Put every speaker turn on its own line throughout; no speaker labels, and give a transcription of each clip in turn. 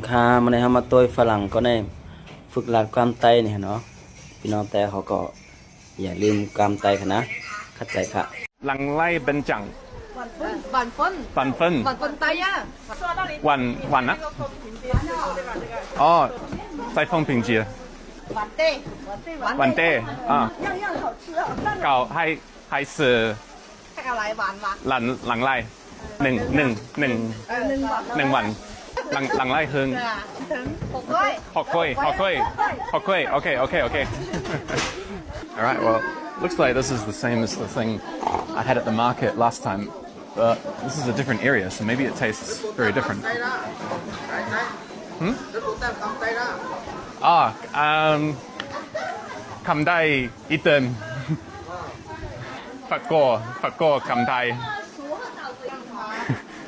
ค่ามันได้ทำมาตัวฝรั่งก็ได้ฝึกหลักความไตเนี่ยเนาะพี่น้องแต่เขาก็อย่าลืมความไตค่ะนะเข้าใจค่ะ
หลังไล่เป็นจัง
晚分
ปันเฟิน
晚分呆呀，
วันนะอ๋อไซฟงพิงจี
晚对
วันเต้อ่า
样样好吃啊，
เก่าให้สื่อ
看看来晚吧，
หลังไล่หนึ่งวันหลังไล่เฮิง
好贵，
好贵 okay all right well looks like this is the same as the thing I had at the market last time but this is a different area so maybe it tastes very differentคำได้อีเตินฝักโก้คำไทย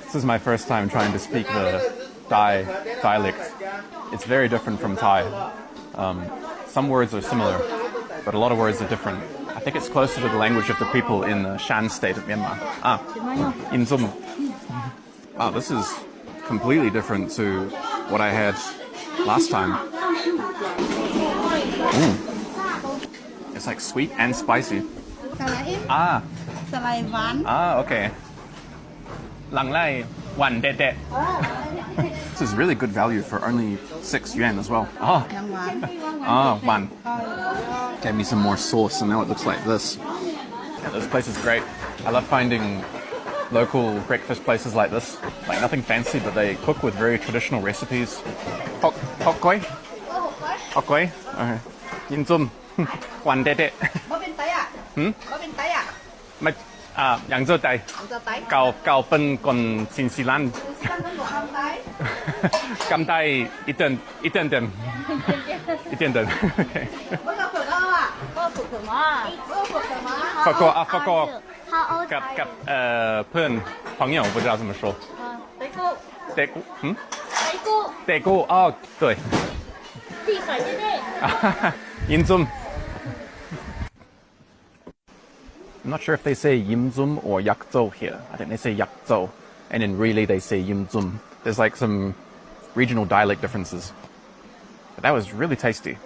This is my first time trying to speak the Thai dialect. It's very different from Thai. Some words are similar, but a lot of words are different. I think it's closer to the language of the people in the Shan state of Myanmar. In Zum. This is completely different to what I had last time. Ooh. It's like sweet and spicy.
สไลด์หวาน
Okay. Lang Lai, one de. This is really good value for only 6 yuan as well.
ยังหวาน
One. Gave me some more sauce and now it looks like this. Yeah, this place is great. I love finding local breakfast places like this. Like nothing fancy, but they cook with very traditional recipes. Hok koi? Hok koi? Okay. Yin zum. One de.
บ่เป็นไตอ่ะบ่เป็นไตอ่ะ
ไม่扬州ไต
ผมจะไต
เก่าเป็นคน新西蘭
ตั้งต้องบอกคำไต
咁低一頓一頓頓一頓頓
บ่ต้องฝึกเอาอ่ะบ่ฝึก什么บ่ฝึก什么
法國กับเพื่อน朋友不知道怎么说
ไตกู
德國德國哦對
地海之内
英中I'm not sure if they say Yimzum or Yakzo here. I think they say Yakzo, and in really they say Yimzum. There's like some regional dialect differences. But that was really tasty.